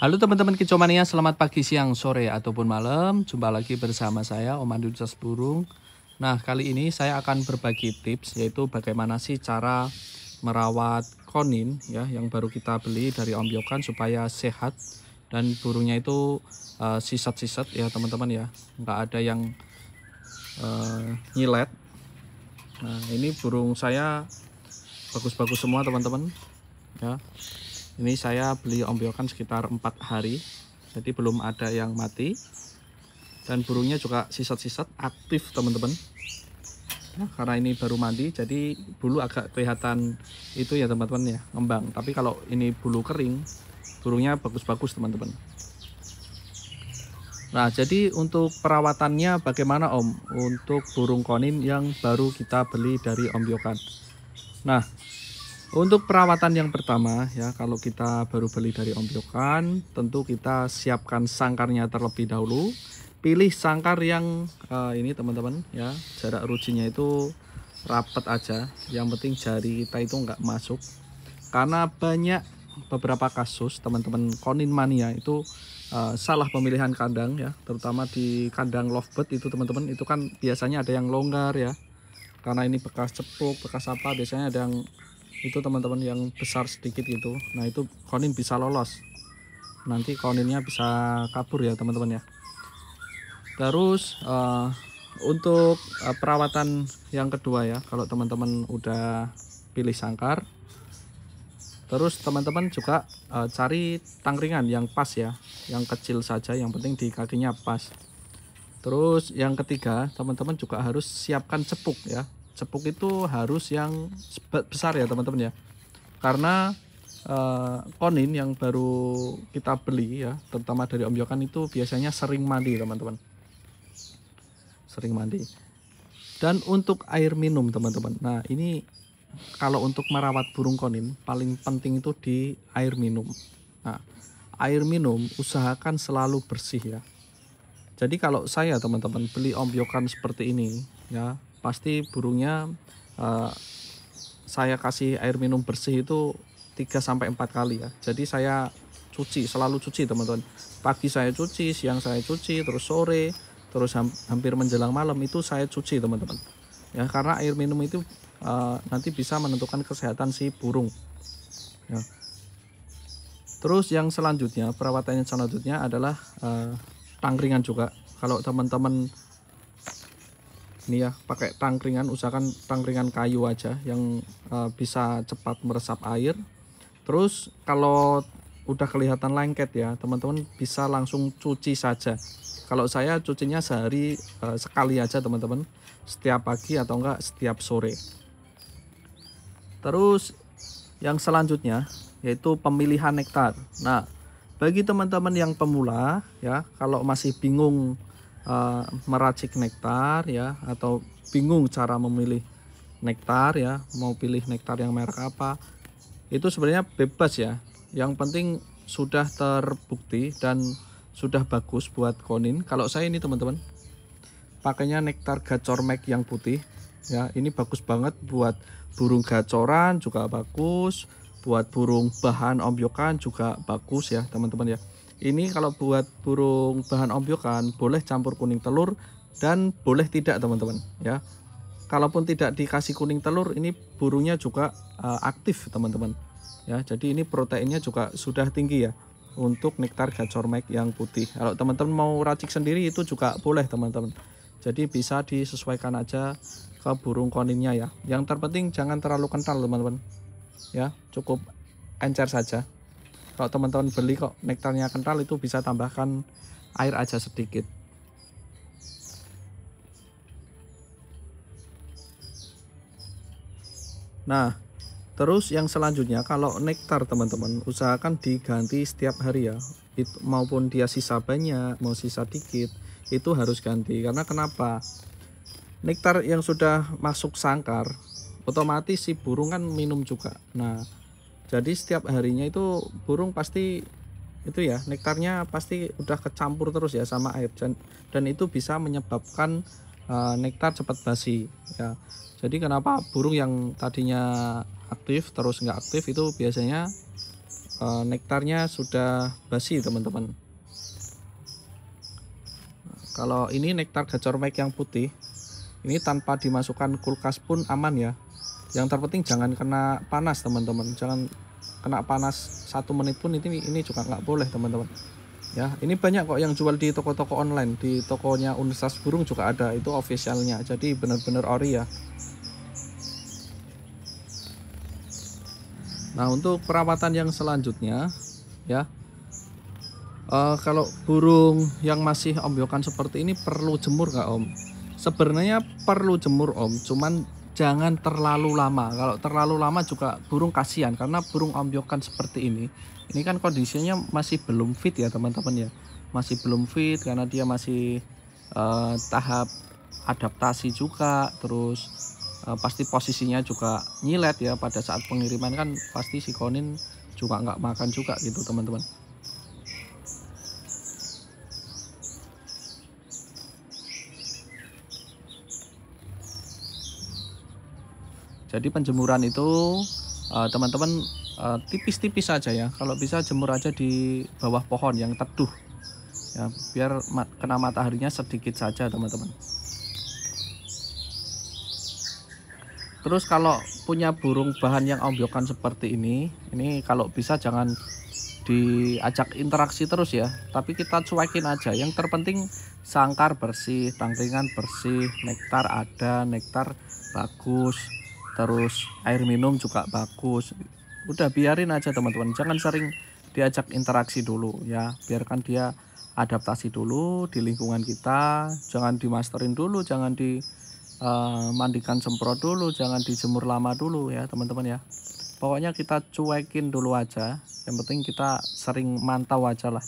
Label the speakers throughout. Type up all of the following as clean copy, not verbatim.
Speaker 1: Halo teman-teman Kicomania, selamat pagi, siang, sore, ataupun malam. Jumpa lagi bersama saya, Om Andi Dutas Burung. Nah, kali ini saya akan berbagi tips, yaitu bagaimana sih cara merawat konin ya, yang baru kita beli dari Om Yokan supaya sehat dan burungnya itu sisat-sisat ya teman-teman ya, nggak ada yang nyilet. Nah, ini burung saya bagus-bagus semua teman-teman ya. Ini saya beli Om Yokan sekitar 4 hari, jadi belum ada yang mati. Dan burungnya juga sisat-sisat aktif teman-teman. Nah, karena ini baru mandi, jadi bulu agak kelihatan itu ya teman-teman ya, ngembang. Tapi kalau ini bulu kering, burungnya bagus-bagus teman-teman. Nah, jadi untuk perawatannya bagaimana Om? Untuk burung konin yang baru kita beli dari Om Yokan. Nah, untuk perawatan yang pertama ya, kalau kita baru beli dari Om Yokan, tentu kita siapkan sangkarnya terlebih dahulu. Pilih sangkar yang ini teman-teman ya, jarak rujinya itu rapat aja. Yang penting jari kita itu nggak masuk. Karena banyak beberapa kasus teman-teman konin mania itu salah pemilihan kandang ya, terutama di kandang lovebird itu teman-teman, itu kan biasanya ada yang longgar ya. Karena ini bekas cepuk, bekas apa, biasanya ada yang itu teman-teman yang besar sedikit gitu. Nah, itu konin bisa lolos, nanti koninnya bisa kabur ya teman-teman ya. Terus untuk perawatan yang kedua ya, kalau teman-teman udah pilih sangkar, terus teman-teman juga cari tangkringan yang pas ya, yang kecil saja, yang penting di kakinya pas. Terus yang ketiga, teman-teman juga harus siapkan cepuk ya. Cepuk itu harus yang besar ya teman-teman ya. Karena konin yang baru kita beli ya, terutama dari Om Yokan itu biasanya sering mandi teman-teman. Sering mandi. Dan untuk air minum teman-teman. Nah, ini kalau untuk merawat burung konin paling penting itu di air minum. Nah, air minum usahakan selalu bersih ya. Jadi kalau saya teman-teman beli Om Yokan seperti ini ya, pasti burungnya saya kasih air minum bersih itu 3-4 kali ya. Jadi saya cuci, selalu cuci teman-teman. Pagi saya cuci, siang saya cuci, terus sore, terus hampir menjelang malam itu saya cuci teman-teman. Ya, karena air minum itu nanti bisa menentukan kesehatan si burung. Ya. Terus yang selanjutnya, perawatan yang selanjutnya adalah tangkringan juga. Kalau teman-teman ini ya pakai tangkringan, usahakan tangkringan kayu aja yang bisa cepat meresap air. Terus kalau udah kelihatan lengket ya teman-teman, bisa langsung cuci saja. Kalau saya cucinya sehari sekali aja teman-teman, setiap pagi atau enggak setiap sore. Terus yang selanjutnya yaitu pemilihan nektar. Nah, bagi teman-teman yang pemula ya, kalau masih bingung meracik nektar ya, atau bingung cara memilih nektar ya, mau pilih nektar yang merek apa, itu sebenarnya bebas ya. Yang penting sudah terbukti dan sudah bagus buat konin. Kalau saya ini teman-teman pakainya nektar gacor Mac yang putih ya, ini bagus banget buat burung gacoran, juga bagus buat burung bahan Om Yokan, juga bagus ya teman-teman ya. Ini kalau buat burung bahan Om Yokan boleh campur kuning telur dan boleh tidak teman-teman ya. Kalaupun tidak dikasih kuning telur, ini burungnya juga aktif teman-teman ya. Jadi ini proteinnya juga sudah tinggi ya untuk nektar gacor Mac yang putih. Kalau teman-teman mau racik sendiri itu juga boleh teman-teman. Jadi bisa disesuaikan aja ke burung koninnya ya. Yang terpenting jangan terlalu kental teman-teman ya, cukup encer saja. Kalau teman-teman beli kok nektarnya kental, itu bisa tambahkan air aja sedikit. Nah, terus yang selanjutnya, kalau nektar teman-teman usahakan diganti setiap hari ya. Itu maupun dia sisa banyak mau sisa dikit, itu harus ganti. Karena kenapa? Nektar yang sudah masuk sangkar otomatis si burung kan minum juga. Nah, jadi setiap harinya itu burung pasti itu ya, nektarnya pasti udah kecampur terus ya sama air, dan itu bisa menyebabkan nektar cepat basi ya. Jadi kenapa burung yang tadinya aktif terus nggak aktif itu biasanya nektarnya sudah basi teman-teman. Kalau ini nektar gacor mic yang putih, ini tanpa dimasukkan kulkas pun aman ya. Yang terpenting jangan kena panas teman-teman, jangan kena panas 1 menit pun ini juga nggak boleh teman-teman. Ya, ini banyak kok yang jual di toko-toko online, di tokonya Universitas Burung juga ada, itu officialnya. Jadi benar-benar ori ya. Nah, untuk perawatan yang selanjutnya ya, kalau burung yang masih ombyokan seperti ini perlu jemur nggak Om? Sebenarnya perlu jemur Om, cuman jangan terlalu lama. Kalau terlalu lama juga burung kasihan, karena burung ombyokan seperti ini kan kondisinya masih belum fit ya teman-teman ya, masih belum fit karena dia masih tahap adaptasi juga. Terus pasti posisinya juga nyilet ya, pada saat pengiriman kan pasti si konin juga nggak makan juga gitu teman-teman. Jadi penjemuran itu teman-teman tipis-tipis saja ya. Kalau bisa jemur aja di bawah pohon yang teduh ya, biar kena mataharinya sedikit saja teman-teman. Terus kalau punya burung bahan yang ombyokan seperti ini kalau bisa jangan diajak interaksi terus ya, tapi kita cuekin aja. Yang terpenting sangkar bersih, tangkringan bersih, nektar ada, nektar bagus, terus air minum juga bagus. Udah biarin aja teman-teman, jangan sering diajak interaksi dulu ya, biarkan dia adaptasi dulu di lingkungan kita. Jangan dimasterin dulu, jangan mandikan semprot dulu, jangan dijemur lama dulu ya teman-teman ya. Pokoknya kita cuekin dulu aja, yang penting kita sering mantau aja lah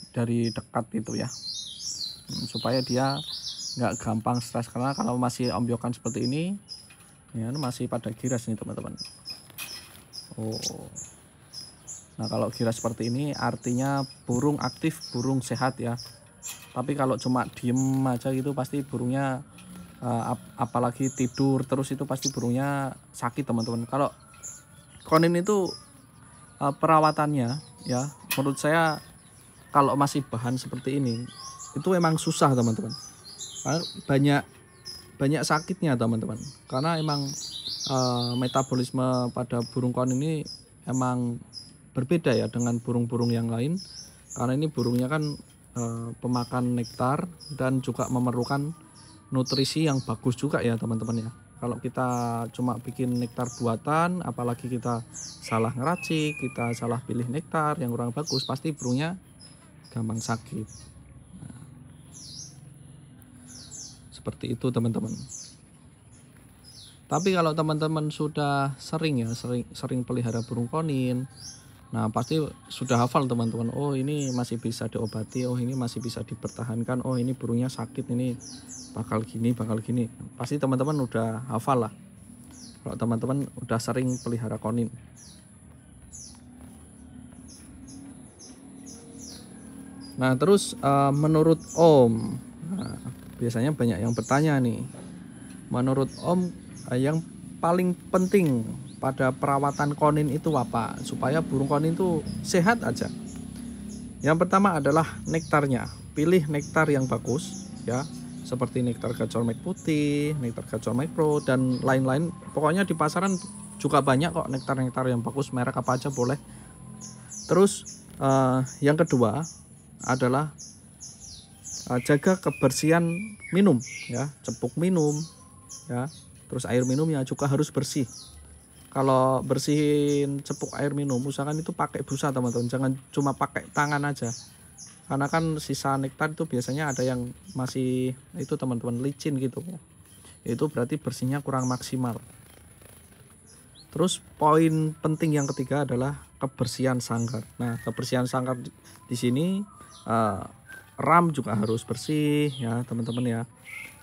Speaker 1: dari dekat itu ya, supaya dia nggak gampang stres. Karena kalau masih ombyokan seperti ini ya, masih pada giras nih teman-teman. Nah kalau giras seperti ini artinya burung aktif, burung sehat ya. Tapi kalau cuma diem aja gitu pasti burungnya apalagi tidur terus itu pasti burungnya sakit teman-teman. Kalau konin itu perawatannya ya, menurut saya kalau masih bahan seperti ini itu emang susah teman-teman. Banyak sakitnya teman-teman, karena emang metabolisme pada burung konin ini emang berbeda ya dengan burung-burung yang lain. Karena ini burungnya kan pemakan nektar dan juga memerlukan nutrisi yang bagus juga ya teman-teman ya. Kalau kita cuma bikin nektar buatan, apalagi kita salah ngeracik, kita salah pilih nektar yang kurang bagus, pasti burungnya gampang sakit. Nah, seperti itu teman-teman. Tapi kalau teman-teman sudah sering pelihara burung konin, nah pasti sudah hafal teman-teman. Oh ini masih bisa diobati, oh ini masih bisa dipertahankan, oh ini burungnya sakit, ini bakal gini. Pasti teman-teman udah hafal lah kalau teman-teman udah sering pelihara konin. Nah terus menurut Om, nah, biasanya banyak yang bertanya nih, menurut Om yang paling penting pada perawatan konin itu apa supaya burung konin itu sehat aja? Yang pertama adalah nektarnya. Pilih nektar yang bagus ya, seperti nektar gacor mic putih, nektar gacor mic pro dan lain-lain. Pokoknya di pasaran juga banyak kok nektar-nektar yang bagus, merek apa aja boleh. Terus yang kedua adalah jaga kebersihan minum ya, cepuk minum ya. Terus air minumnya juga harus bersih. Kalau bersihin cepuk air minum, usahakan itu pakai busa teman-teman, jangan cuma pakai tangan aja. Karena kan sisa nektar itu biasanya ada yang masih itu teman-teman licin gitu. Itu berarti bersihnya kurang maksimal. Terus poin penting yang ketiga adalah kebersihan sangkar. Nah, kebersihan sangkar di sini ram juga harus bersih ya teman-teman ya.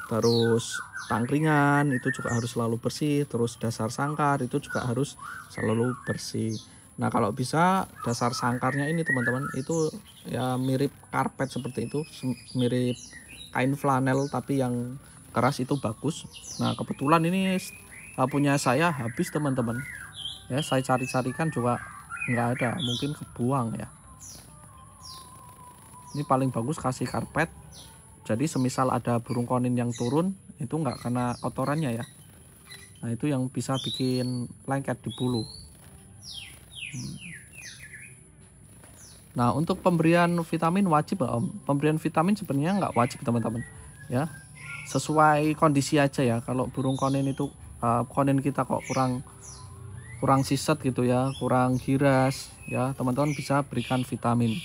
Speaker 1: Terus tangkringan itu juga harus selalu bersih. Terus dasar sangkar itu juga harus selalu bersih. Nah kalau bisa dasar sangkarnya ini teman-teman itu ya mirip karpet seperti itu, mirip kain flanel tapi yang keras itu bagus. Nah kebetulan ini punya saya habis teman-teman ya, saya cari-carikan juga nggak ada, mungkin kebuang ya. Ini paling bagus kasih karpet, jadi semisal ada burung konin yang turun itu nggak kena kotorannya ya. Nah itu yang bisa bikin lengket di bulu. Nah untuk pemberian vitamin wajib Om. Pemberian vitamin sebenarnya nggak wajib teman-teman ya, sesuai kondisi aja ya. Kalau burung konin itu konin kita kok kurang siset gitu ya, kurang giras ya, teman-teman bisa berikan vitamin.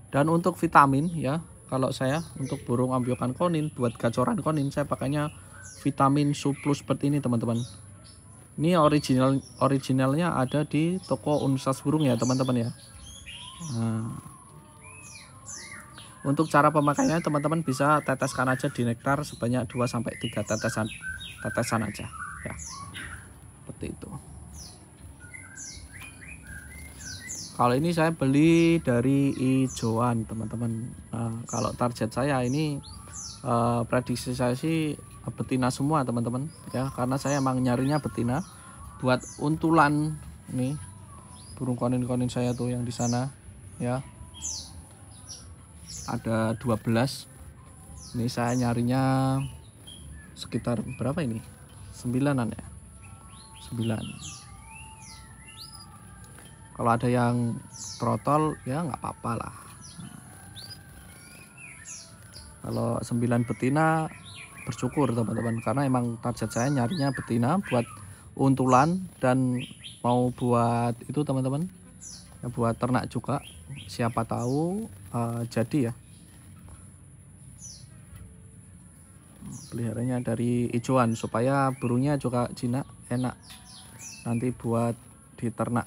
Speaker 1: Dan untuk vitamin ya, kalau saya untuk burung ambiokan konin, buat gacoran konin saya pakainya vitamin Suplus seperti ini teman-teman. Ini originalnya ada di toko Universitas Burung ya teman-teman ya. Nah, untuk cara pemakaiannya teman-teman bisa teteskan aja di nektar sebanyak 2-3 tetesan aja ya. Seperti itu. Kalau ini saya beli dari hijauan teman-teman. Nah, kalau target saya ini prediksi saya sih betina semua teman-teman ya, karena saya emang nyarinya betina buat untulan. Nih burung konin-konin saya tuh yang di sana ya, ada 12. Ini saya nyarinya sekitar berapa ini, 9-an ya, 9. Kalau ada yang trotol ya nggak apa-apa lah. Kalau 9 betina bersyukur teman-teman, karena emang target saya nyarinya betina buat untulan dan mau buat itu teman-teman ya, buat ternak juga, siapa tahu jadi ya. Peliharanya dari hijauan supaya burungnya juga jinak, enak nanti buat diternak,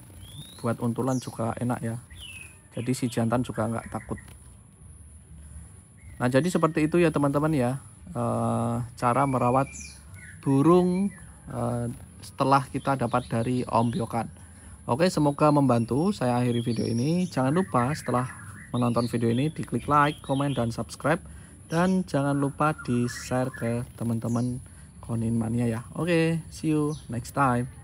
Speaker 1: buat untulan juga enak ya, jadi si jantan juga nggak takut. Nah jadi seperti itu ya teman-teman ya, cara merawat burung setelah kita dapat dari ombyokan. Oke, semoga membantu. Saya akhiri video ini. Jangan lupa setelah menonton video ini diklik like, komen, dan subscribe, dan jangan lupa di share ke teman-teman konin mania ya. Oke, see you next time.